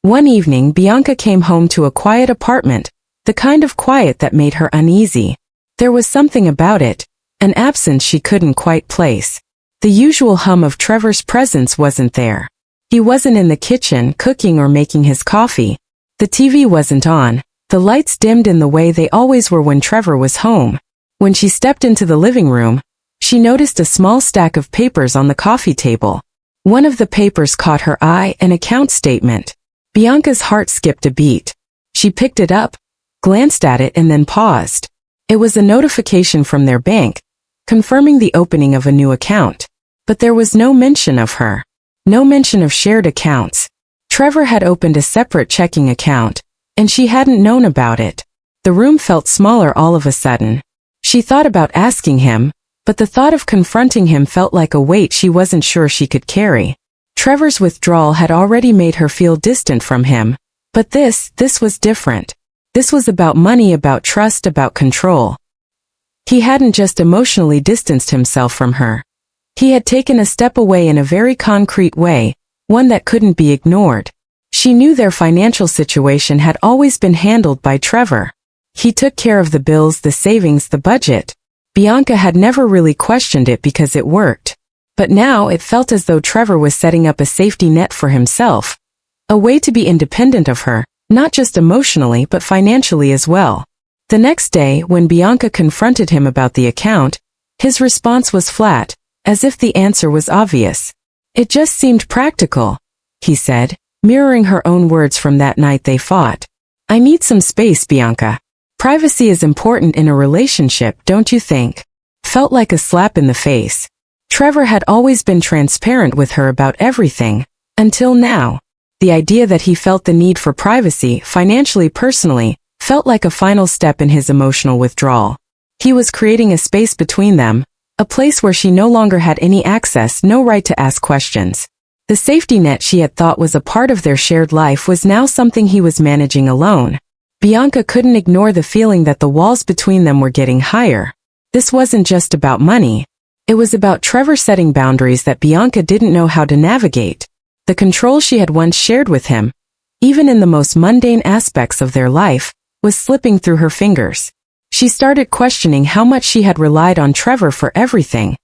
One evening, Bianca came home to a quiet apartment, the kind of quiet that made her uneasy. There was something about it, an absence she couldn't quite place. The usual hum of Trevor's presence wasn't there. He wasn't in the kitchen cooking or making his coffee. The TV wasn't on. The lights dimmed in the way they always were when Trevor was home. When she stepped into the living room, she noticed a small stack of papers on the coffee table. One of the papers caught her eye, an account statement. Bianca's heart skipped a beat. She picked it up, glanced at it and then paused. It was a notification from their bank, confirming the opening of a new account. But there was no mention of her. No mention of shared accounts. Trevor had opened a separate checking account, and she hadn't known about it. The room felt smaller all of a sudden. She thought about asking him, but the thought of confronting him felt like a weight she wasn't sure she could carry. Trevor's withdrawal had already made her feel distant from him, but this was different. This was about money, about trust, about control. He hadn't just emotionally distanced himself from her. He had taken a step away in a very concrete way, one that couldn't be ignored. She knew their financial situation had always been handled by Trevor. He took care of the bills, the savings, the budget. Bianca had never really questioned it because it worked. But now it felt as though Trevor was setting up a safety net for himself. A way to be independent of her, not just emotionally but financially as well. The next day, when Bianca confronted him about the account, his response was flat, as if the answer was obvious. "It just seemed practical," he said, mirroring her own words from that night they fought. "I need some space, Bianca. Privacy is important in a relationship, don't you think?" Felt like a slap in the face. Trevor had always been transparent with her about everything, until now. The idea that he felt the need for privacy, financially, personally, felt like a final step in his emotional withdrawal. He was creating a space between them, a place where she no longer had any access, no right to ask questions. The safety net she had thought was a part of their shared life was now something he was managing alone. Bianca couldn't ignore the feeling that the walls between them were getting higher. This wasn't just about money. It was about Trevor setting boundaries that Bianca didn't know how to navigate. The control she had once shared with him, even in the most mundane aspects of their life, was slipping through her fingers. She started questioning how much she had relied on Trevor for everything,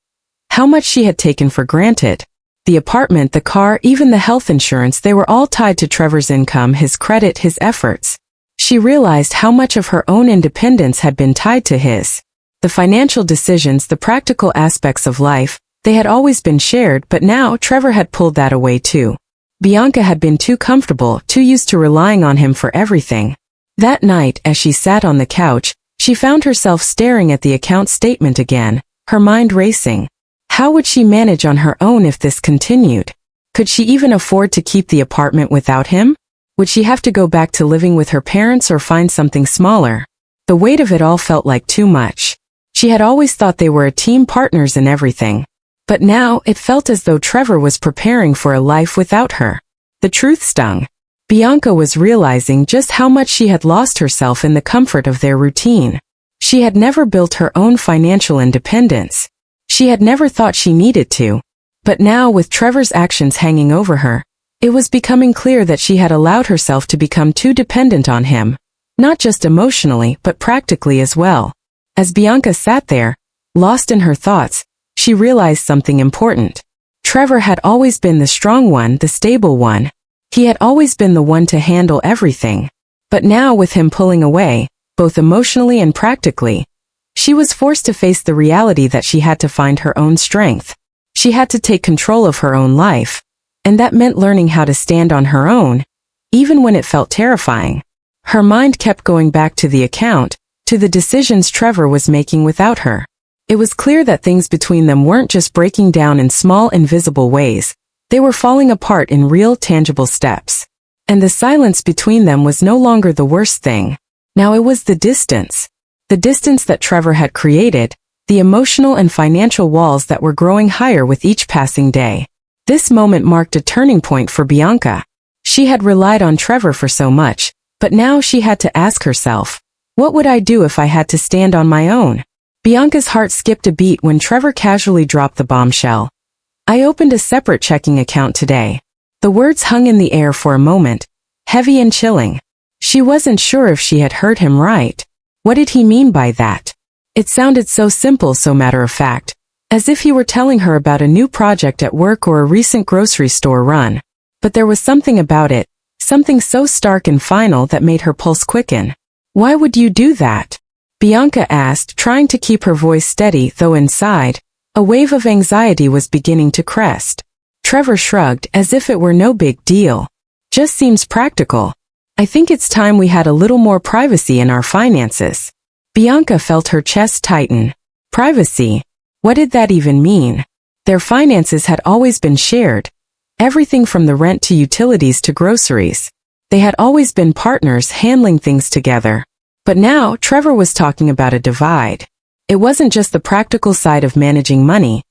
how much she had taken for granted. The apartment, the car, even the health insurance, they were all tied to Trevor's income, his credit, his efforts. She realized how much of her own independence had been tied to his. The financial decisions, the practical aspects of life, they had always been shared, but now Trevor had pulled that away too. Bianca had been too comfortable, too used to relying on him for everything. That night, as she sat on the couch, she found herself staring at the account statement again, her mind racing. How would she manage on her own if this continued? Could she even afford to keep the apartment without him? Would she have to go back to living with her parents or find something smaller? The weight of it all felt like too much. She had always thought they were a team, partners in everything. But now it felt as though Trevor was preparing for a life without her. The truth stung. Bianca was realizing just how much she had lost herself in the comfort of their routine. She had never built her own financial independence. She had never thought she needed to. But now, with Trevor's actions hanging over her, it was becoming clear that she had allowed herself to become too dependent on him, not just emotionally but practically as well. As Bianca sat there, lost in her thoughts, she realized something important. Trevor had always been the strong one, the stable one. He had always been the one to handle everything. But now, with him pulling away, both emotionally and practically, she was forced to face the reality that she had to find her own strength. She had to take control of her own life. And that meant learning how to stand on her own, even when it felt terrifying. Her mind kept going back to the account, to the decisions Trevor was making without her. It was clear that things between them weren't just breaking down in small, invisible ways. They were falling apart in real, tangible steps. And the silence between them was no longer the worst thing. Now it was the distance. The distance that Trevor had created, the emotional and financial walls that were growing higher with each passing day. This moment marked a turning point for Bianca. She had relied on Trevor for so much, but now she had to ask herself, what would I do if I had to stand on my own? Bianca's heart skipped a beat when Trevor casually dropped the bombshell. "I opened a separate checking account today." The words hung in the air for a moment, heavy and chilling. She wasn't sure if she had heard him right. What did he mean by that? It sounded so simple, so matter-of-fact, as if he were telling her about a new project at work or a recent grocery store run. But there was something about it, something so stark and final that made her pulse quicken. Why would you do that? Bianca asked, trying to keep her voice steady, though inside, a wave of anxiety was beginning to crest. Trevor shrugged, as if it were no big deal. Just seems practical. I think it's time we had a little more privacy in our finances. Bianca felt her chest tighten. Privacy? What did that even mean? Their finances had always been shared. Everything from the rent to utilities to groceries. They had always been partners handling things together. But now, Trevor was talking about a divide. It wasn't just the practical side of managing money.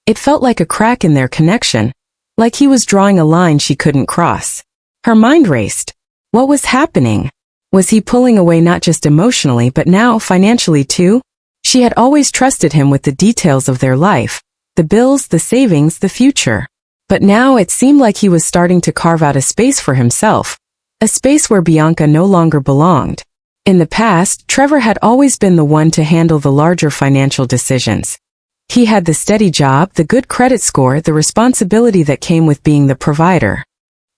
It felt like a crack in their connection, like he was drawing a line she couldn't cross. Her mind raced. What was happening? Was he pulling away not just emotionally but now financially too? She had always trusted him with the details of their life, the bills, the savings, the future. But now it seemed like he was starting to carve out a space for himself, a space where Bianca no longer belonged. In the past, Trevor had always been the one to handle the larger financial decisions. He had the steady job, the good credit score, the responsibility that came with being the provider.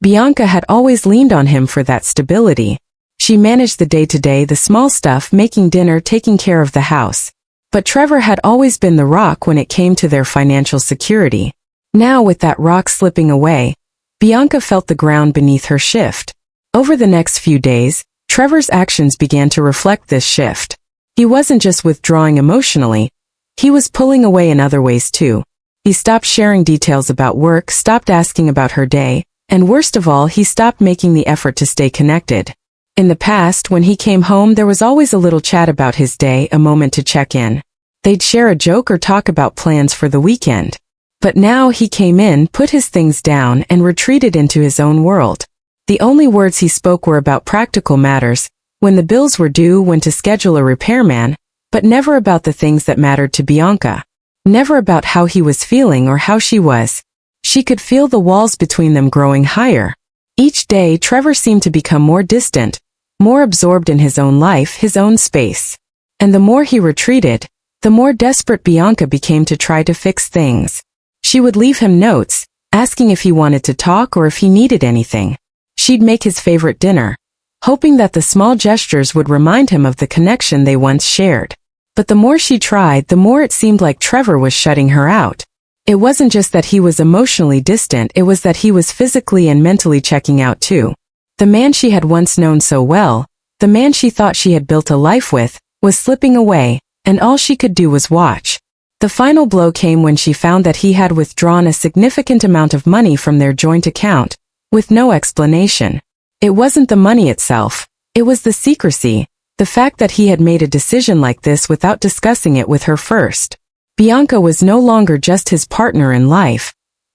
Bianca had always leaned on him for that stability. She managed the day-to-day, the small stuff, making dinner, taking care of the house. But Trevor had always been the rock when it came to their financial security. Now, with that rock slipping away, Bianca felt the ground beneath her shift. Over the next few days, Trevor's actions began to reflect this shift. He wasn't just withdrawing emotionally, he was pulling away in other ways too. He stopped sharing details about work, stopped asking about her day, and worst of all, he stopped making the effort to stay connected. In the past, when he came home, there was always a little chat about his day, a moment to check in. They'd share a joke or talk about plans for the weekend. But now he came in, put his things down, and retreated into his own world. The only words he spoke were about practical matters, when the bills were due, when to schedule a repairman, but never about the things that mattered to Bianca. Never about how he was feeling or how she was. She could feel the walls between them growing higher. Each day, Trevor seemed to become more distant, more absorbed in his own life, his own space. And the more he retreated, the more desperate Bianca became to try to fix things. She would leave him notes, asking if he wanted to talk or if he needed anything. She'd make his favorite dinner, hoping that the small gestures would remind him of the connection they once shared. But the more she tried, the more it seemed like Trevor was shutting her out. It wasn't just that he was emotionally distant, it was that he was physically and mentally checking out too. The man she had once known so well, the man she thought she had built a life with, was slipping away, and all she could do was watch. The final blow came when she found that he had withdrawn a significant amount of money from their joint account, with no explanation. It wasn't the money itself, it was the secrecy, the fact that he had made a decision like this without discussing it with her first. Bianca was no longer just his partner in life.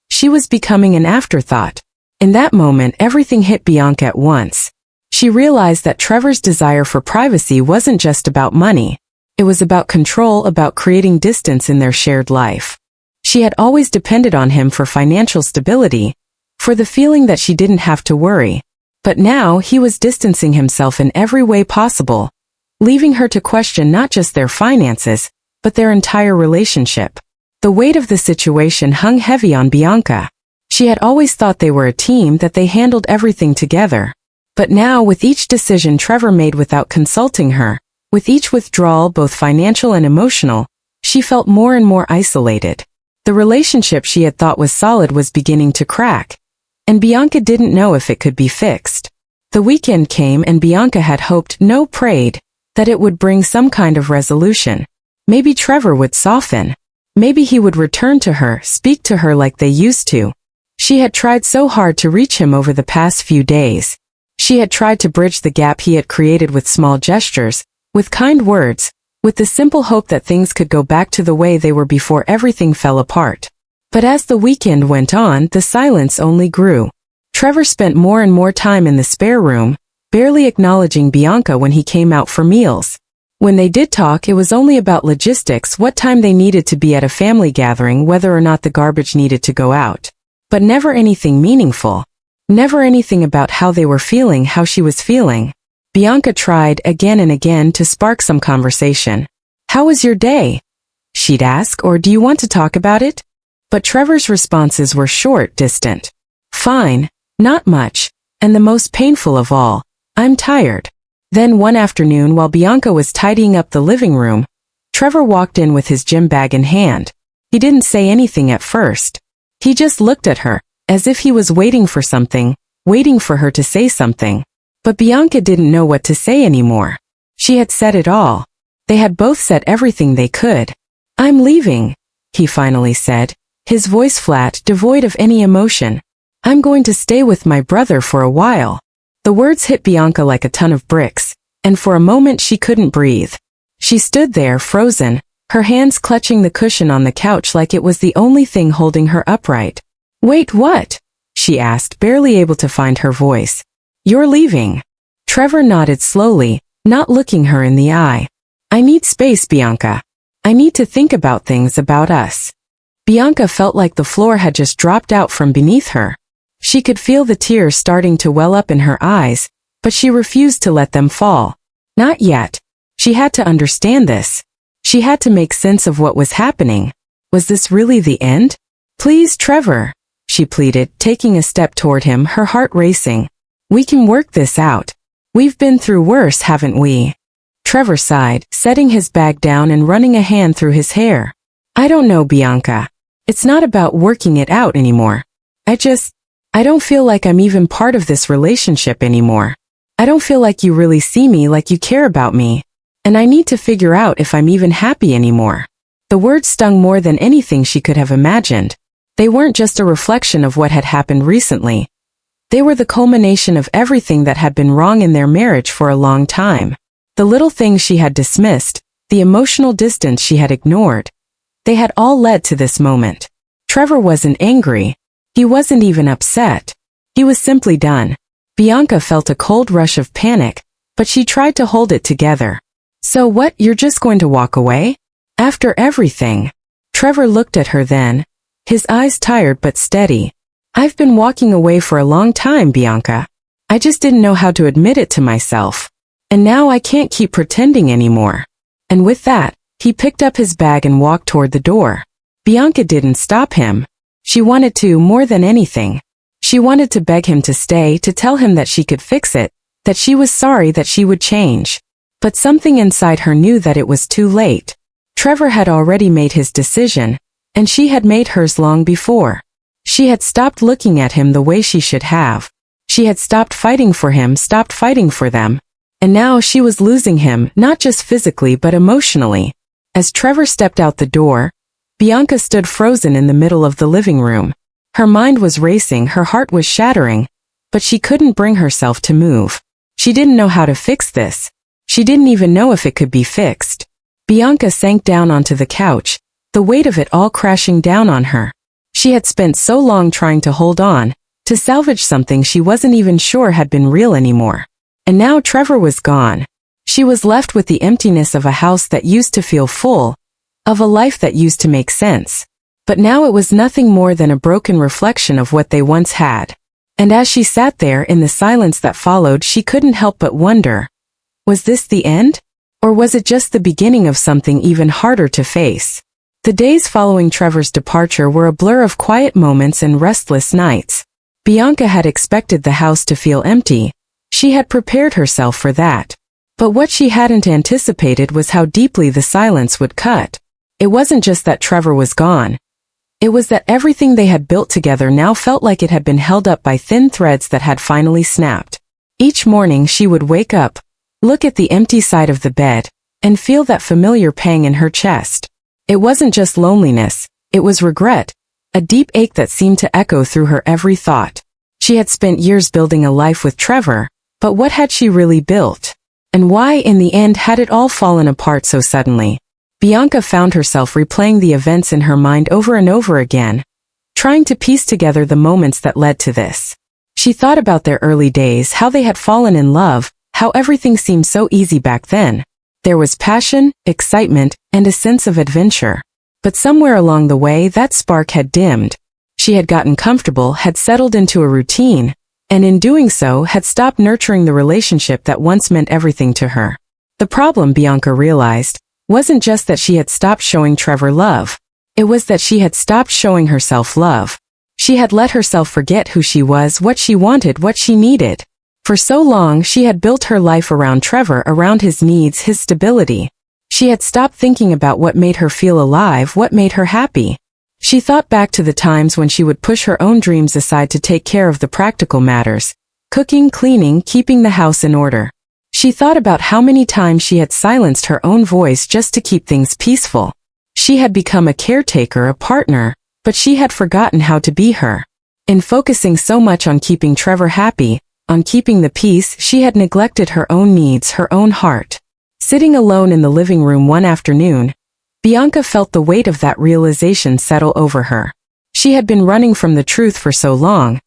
She was becoming an afterthought. In that moment, everything hit Bianca at once. She realized that Trevor's desire for privacy wasn't just about money. It was about control, about creating distance in their shared life. She had always depended on him for financial stability, for the feeling that she didn't have to worry. But now he was distancing himself in every way possible, leaving her to question not just their finances, but their entire relationship. The weight of the situation hung heavy on Bianca. She had always thought they were a team, that they handled everything together. But now, with each decision Trevor made without consulting her, with each withdrawal, both financial and emotional, she felt more and more isolated. The relationship she had thought was solid was beginning to crack, and Bianca didn't know if it could be fixed. The weekend came and Bianca had hoped, no, prayed, that it would bring some kind of resolution. Maybe Trevor would soften. Maybe he would return to her, speak to her like they used to. She had tried so hard to reach him over the past few days. She had tried to bridge the gap he had created with small gestures, with kind words, with the simple hope that things could go back to the way they were before everything fell apart. But as the weekend went on, the silence only grew. Trevor spent more and more time in the spare room, barely acknowledging Bianca when he came out for meals. When they did talk, it was only about logistics, what time they needed to be at a family gathering, whether or not the garbage needed to go out. But never anything meaningful. Never anything about how they were feeling, how she was feeling. Bianca tried again and again to spark some conversation. "How was your day?" she'd ask, or "Do you want to talk about it?" But Trevor's responses were short, distant. "Fine, not much, and the most painful of all, I'm tired." Then one afternoon while Bianca was tidying up the living room, Trevor walked in with his gym bag in hand. He didn't say anything at first. He just looked at her, as if he was waiting for something, waiting for her to say something. But Bianca didn't know what to say anymore. She had said it all. They had both said everything they could. "I'm leaving," he finally said, his voice flat, devoid of any emotion. "I'm going to stay with my brother for a while." The words hit Bianca like a ton of bricks, and for a moment she couldn't breathe. She stood there, frozen, her hands clutching the cushion on the couch like it was the only thing holding her upright. "Wait, what?" she asked, barely able to find her voice. "You're leaving." Trevor nodded slowly, not looking her in the eye. "I need space, Bianca. I need to think about things, about us." Bianca felt like the floor had just dropped out from beneath her. She could feel the tears starting to well up in her eyes, but she refused to let them fall. Not yet. She had to understand this. She had to make sense of what was happening. Was this really the end? "Please, Trevor," she pleaded, taking a step toward him, her heart racing. "We can work this out. We've been through worse, haven't we?" Trevor sighed, setting his bag down and running a hand through his hair. "I don't know, Bianca. It's not about working it out anymore. I don't feel like I'm even part of this relationship anymore. I don't feel like you really see me, like you care about me. And I need to figure out if I'm even happy anymore." The words stung more than anything she could have imagined. They weren't just a reflection of what had happened recently. They were the culmination of everything that had been wrong in their marriage for a long time. The little things she had dismissed, the emotional distance she had ignored. They had all led to this moment. Trevor wasn't angry. He wasn't even upset. He was simply done. Bianca felt a cold rush of panic, but she tried to hold it together. "So what, you're just going to walk away? After everything?" Trevor looked at her then, his eyes tired but steady. "I've been walking away for a long time, Bianca. I just didn't know how to admit it to myself. And now I can't keep pretending anymore." And with that, he picked up his bag and walked toward the door. Bianca didn't stop him. She wanted to more than anything. She wanted to beg him to stay, to tell him that she could fix it, that she was sorry, that she would change. But something inside her knew that it was too late. Trevor had already made his decision, and she had made hers long before. She had stopped looking at him the way she should have. She had stopped fighting for him, stopped fighting for them. And now she was losing him, not just physically but emotionally. As Trevor stepped out the door, Bianca stood frozen in the middle of the living room. Her mind was racing, her heart was shattering, but she couldn't bring herself to move. She didn't know how to fix this. She didn't even know if it could be fixed. Bianca sank down onto the couch, the weight of it all crashing down on her. She had spent so long trying to hold on, to salvage something she wasn't even sure had been real anymore. And now Trevor was gone. She was left with the emptiness of a house that used to feel full, of a life that used to make sense. But now it was nothing more than a broken reflection of what they once had. And as she sat there in the silence that followed, she couldn't help but wonder, was this the end? Or was it just the beginning of something even harder to face? The days following Trevor's departure were a blur of quiet moments and restless nights. Bianca had expected the house to feel empty. She had prepared herself for that. But what she hadn't anticipated was how deeply the silence would cut. It wasn't just that Trevor was gone. It was that everything they had built together now felt like it had been held up by thin threads that had finally snapped. Each morning she would wake up, look at the empty side of the bed, and feel that familiar pang in her chest. It wasn't just loneliness, it was regret, a deep ache that seemed to echo through her every thought. She had spent years building a life with Trevor, but what had she really built? And why, in the end, had it all fallen apart so suddenly? Bianca found herself replaying the events in her mind over and over again, trying to piece together the moments that led to this. She thought about their early days, how they had fallen in love, how everything seemed so easy back then. There was passion, excitement, and a sense of adventure. But somewhere along the way, that spark had dimmed. She had gotten comfortable, had settled into a routine, and in doing so had stopped nurturing the relationship that once meant everything to her. The problem, Bianca realized, wasn't just that she had stopped showing Trevor love. It was that she had stopped showing herself love. She had let herself forget who she was, what she wanted, what she needed. For so long she had built her life around Trevor, around his needs, his stability. She had stopped thinking about what made her feel alive, what made her happy. She thought back to the times when she would push her own dreams aside to take care of the practical matters: cooking, cleaning, keeping the house in order. She thought about how many times she had silenced her own voice just to keep things peaceful. She had become a caretaker, a partner, but she had forgotten how to be her. In focusing so much on keeping Trevor happy, on keeping the peace, she had neglected her own needs, her own heart. Sitting alone in the living room one afternoon, Bianca felt the weight of that realization settle over her. She had been running from the truth for so long,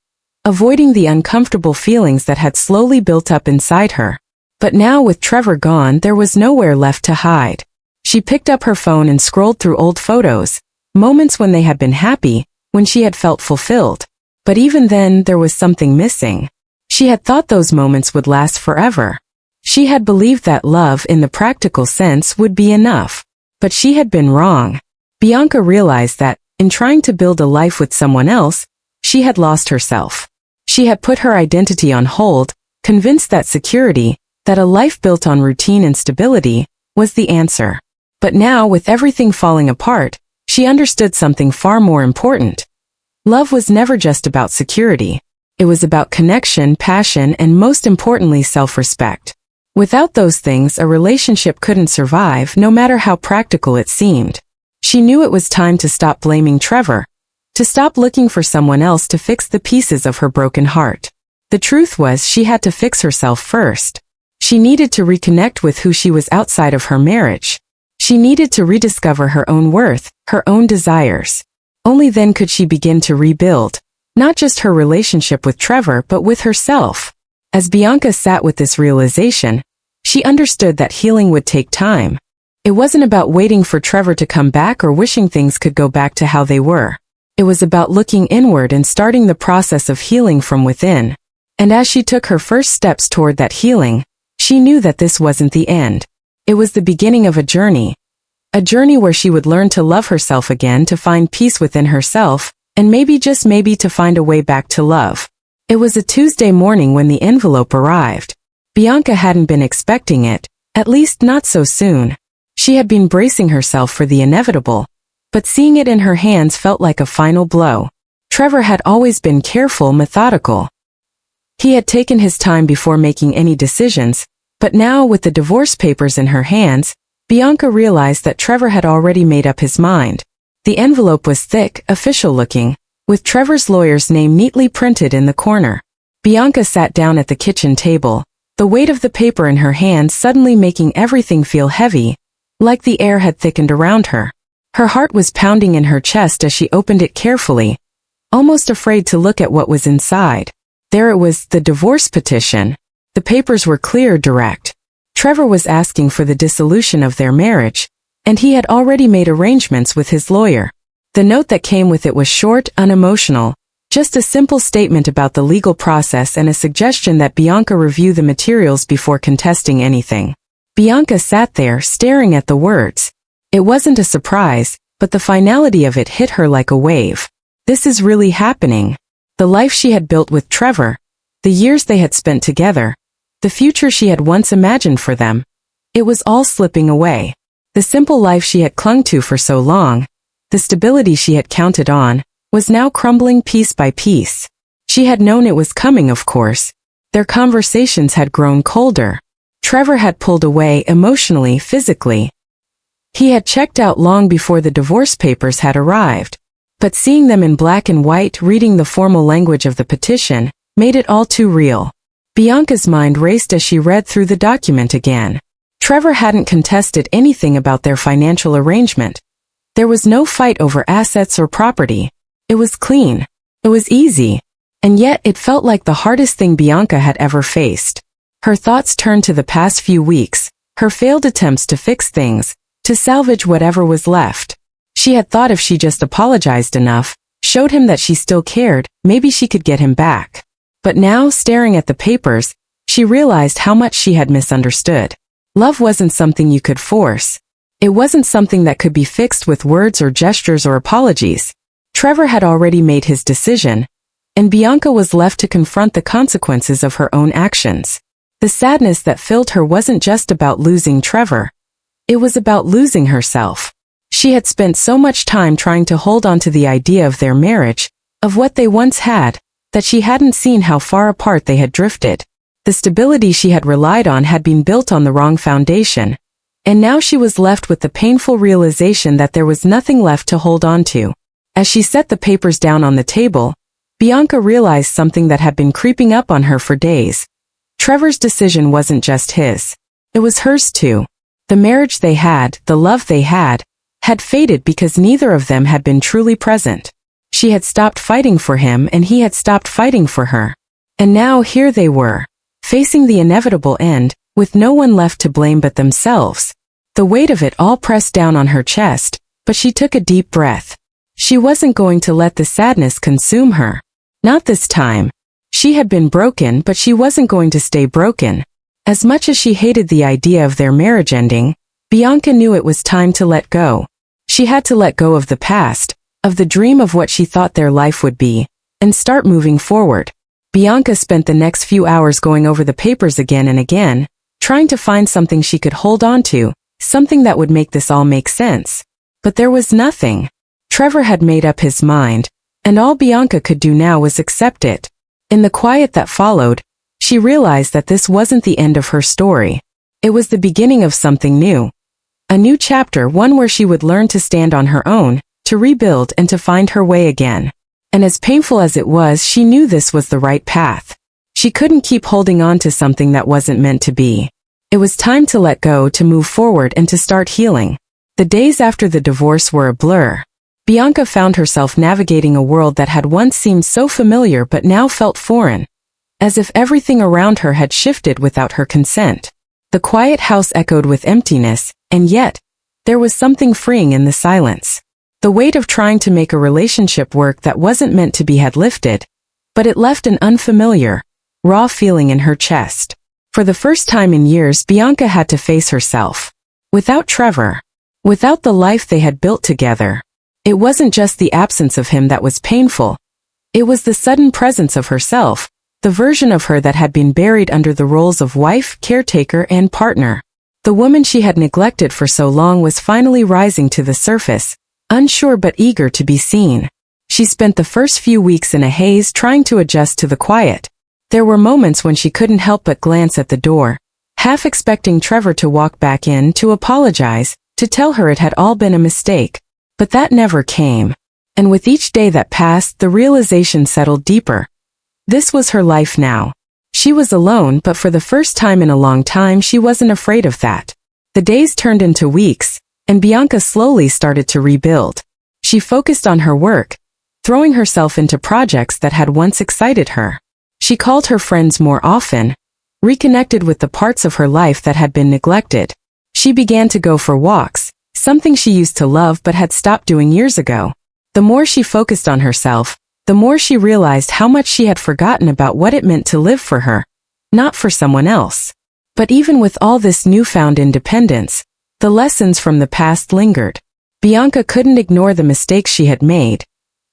avoiding the uncomfortable feelings that had slowly built up inside her. But now, with Trevor gone, there was nowhere left to hide. She picked up her phone and scrolled through old photos, moments when they had been happy, when she had felt fulfilled. But even then, there was something missing. She had thought those moments would last forever. She had believed that love, in the practical sense, would be enough. But she had been wrong. Bianca realized that, in trying to build a life with someone else, she had lost herself. She had put her identity on hold, convinced that security, that a life built on routine and stability, was the answer. But now, with everything falling apart, she understood something far more important. Love was never just about security. It was about connection, passion, and most importantly, self-respect. Without those things, a relationship couldn't survive, no matter how practical it seemed. She knew it was time to stop blaming Trevor, to stop looking for someone else to fix the pieces of her broken heart. The truth was, she had to fix herself first. She needed to reconnect with who she was outside of her marriage. She needed to rediscover her own worth, her own desires. Only then could she begin to rebuild, not just her relationship with Trevor, but with herself. As Bianca sat with this realization, she understood that healing would take time. It wasn't about waiting for Trevor to come back or wishing things could go back to how they were. It was about looking inward and starting the process of healing from within. And as she took her first steps toward that healing, she knew that this wasn't the end. It was the beginning of a journey where she would learn to love herself again, to find peace within herself, and maybe, just maybe, to find a way back to love. It was a Tuesday morning when the envelope arrived. Bianca hadn't been expecting it, at least not so soon. She had been bracing herself for the inevitable, but seeing it in her hands felt like a final blow. Trevor had always been careful, methodical. He had taken his time before making any decisions, but now, with the divorce papers in her hands, Bianca realized that Trevor had already made up his mind. The envelope was thick, official-looking, with Trevor's lawyer's name neatly printed in the corner. Bianca sat down at the kitchen table, the weight of the paper in her hands suddenly making everything feel heavy, like the air had thickened around her. Her heart was pounding in her chest as she opened it carefully, almost afraid to look at what was inside. There it was, the divorce petition. The papers were clear, direct. Trevor was asking for the dissolution of their marriage, and he had already made arrangements with his lawyer. The note that came with it was short, unemotional, just a simple statement about the legal process and a suggestion that Bianca review the materials before contesting anything. Bianca sat there, staring at the words. It wasn't a surprise, but the finality of it hit her like a wave. This is really happening. The life she had built with Trevor, the years they had spent together, the future she had once imagined for them, it was all slipping away. The simple life she had clung to for so long, the stability she had counted on, was now crumbling piece by piece. She had known it was coming, of course. Their conversations had grown colder. Trevor had pulled away emotionally, physically. He had checked out long before the divorce papers had arrived. But seeing them in black and white, reading the formal language of the petition, made it all too real. Bianca's mind raced as she read through the document again. Trevor hadn't contested anything about their financial arrangement. There was no fight over assets or property. It was clean. It was easy. And yet it felt like the hardest thing Bianca had ever faced. Her thoughts turned to the past few weeks, her failed attempts to fix things, to salvage whatever was left. She had thought if she just apologized enough, showed him that she still cared, maybe she could get him back. But now, staring at the papers, she realized how much she had misunderstood. Love wasn't something you could force. It wasn't something that could be fixed with words or gestures or apologies. Trevor had already made his decision, and Bianca was left to confront the consequences of her own actions. The sadness that filled her wasn't just about losing Trevor. It was about losing herself. She had spent so much time trying to hold on to the idea of their marriage, of what they once had, that she hadn't seen how far apart they had drifted. The stability she had relied on had been built on the wrong foundation, and now she was left with the painful realization that there was nothing left to hold on to. As she set the papers down on the table, Bianca realized something that had been creeping up on her for days. Trevor's decision wasn't just his. It was hers too. The marriage they had, the love they had faded because neither of them had been truly present. She had stopped fighting for him and he had stopped fighting for her. And now here they were, facing the inevitable end, with no one left to blame but themselves. The weight of it all pressed down on her chest, but she took a deep breath. She wasn't going to let the sadness consume her. Not this time. She had been broken, but she wasn't going to stay broken. As much as she hated the idea of their marriage ending, Bianca knew it was time to let go. She had to let go of the past, of the dream of what she thought their life would be, and start moving forward. Bianca spent the next few hours going over the papers again and again, trying to find something she could hold on to, something that would make this all make sense. But there was nothing. Trevor had made up his mind, and all Bianca could do now was accept it. In the quiet that followed, she realized that this wasn't the end of her story. It was the beginning of something new. A new chapter, one where she would learn to stand on her own, to rebuild and to find her way again. And as painful as it was, she knew this was the right path. She couldn't keep holding on to something that wasn't meant to be. It was time to let go, to move forward and to start healing. The days after the divorce were a blur. Bianca found herself navigating a world that had once seemed so familiar but now felt foreign, as if everything around her had shifted without her consent. The quiet house echoed with emptiness, and yet, there was something freeing in the silence. The weight of trying to make a relationship work that wasn't meant to be had lifted, but it left an unfamiliar, raw feeling in her chest. For the first time in years, Bianca had to face herself. Without Trevor, without the life they had built together, it wasn't just the absence of him that was painful. It was the sudden presence of herself, the version of her that had been buried under the roles of wife, caretaker, and partner. The woman she had neglected for so long was finally rising to the surface, unsure but eager to be seen. She spent the first few weeks in a haze trying to adjust to the quiet. There were moments when she couldn't help but glance at the door, half expecting Trevor to walk back in, to apologize, to tell her it had all been a mistake. But that never came. And with each day that passed, the realization settled deeper. This was her life now. She was alone, but for the first time in a long time she wasn't afraid of that. The days turned into weeks, and Bianca slowly started to rebuild. She focused on her work, throwing herself into projects that had once excited her. She called her friends more often, reconnected with the parts of her life that had been neglected. She began to go for walks, something she used to love but had stopped doing years ago. The more she focused on herself, the more she realized how much she had forgotten about what it meant to live for her, not for someone else. But even with all this newfound independence, the lessons from the past lingered. Bianca couldn't ignore the mistakes she had made,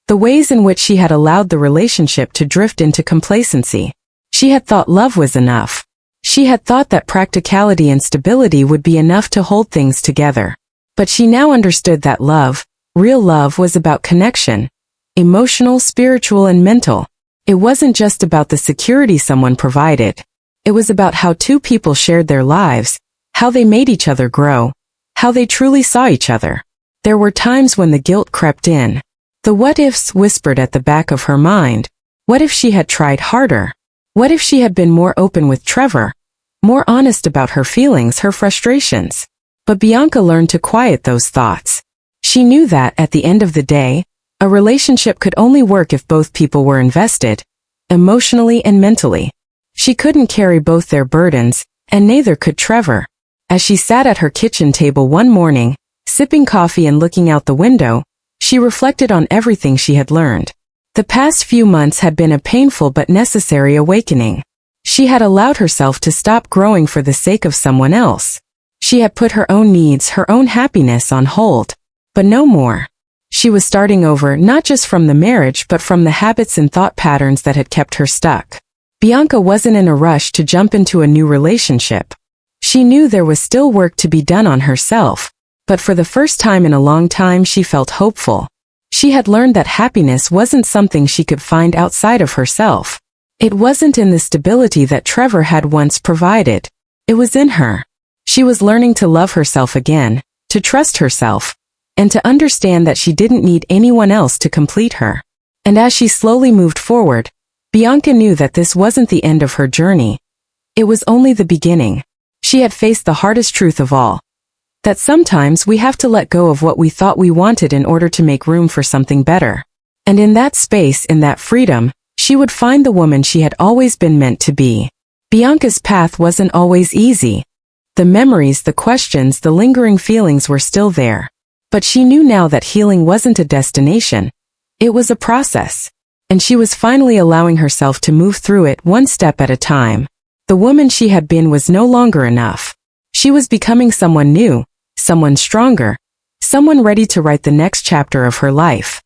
the ways in which she had allowed the relationship to drift into complacency. She had thought love was enough. She had thought that practicality and stability would be enough to hold things together. But she now understood that love, real love, was about connection, emotional, spiritual, and mental. It wasn't just about the security someone provided. It was about how two people shared their lives, how they made each other grow, how they truly saw each other. There were times when the guilt crept in. The what-ifs whispered at the back of her mind. What if she had tried harder? What if she had been more open with Trevor? More honest about her feelings, her frustrations? But Bianca learned to quiet those thoughts. She knew that, at the end of the day, a relationship could only work if both people were invested, emotionally and mentally. She couldn't carry both their burdens, and neither could Trevor. As she sat at her kitchen table one morning, sipping coffee and looking out the window, she reflected on everything she had learned. The past few months had been a painful but necessary awakening. She had allowed herself to stop growing for the sake of someone else. She had put her own needs, her own happiness on hold. But no more. She was starting over, not just from the marriage but from the habits and thought patterns that had kept her stuck. Bianca wasn't in a rush to jump into a new relationship. She knew there was still work to be done on herself, but for the first time in a long time she felt hopeful. She had learned that happiness wasn't something she could find outside of herself. It wasn't in the stability that Trevor had once provided. It was in her. She was learning to love herself again, to trust herself, and to understand that she didn't need anyone else to complete her. And as she slowly moved forward, Bianca knew that this wasn't the end of her journey. It was only the beginning. She had faced the hardest truth of all. That sometimes we have to let go of what we thought we wanted in order to make room for something better. And in that space, in that freedom, she would find the woman she had always been meant to be. Bianca's path wasn't always easy. The memories, the questions, the lingering feelings were still there. But she knew now that healing wasn't a destination. It was a process. And she was finally allowing herself to move through it one step at a time. The woman she had been was no longer enough. She was becoming someone new, someone stronger, someone ready to write the next chapter of her life.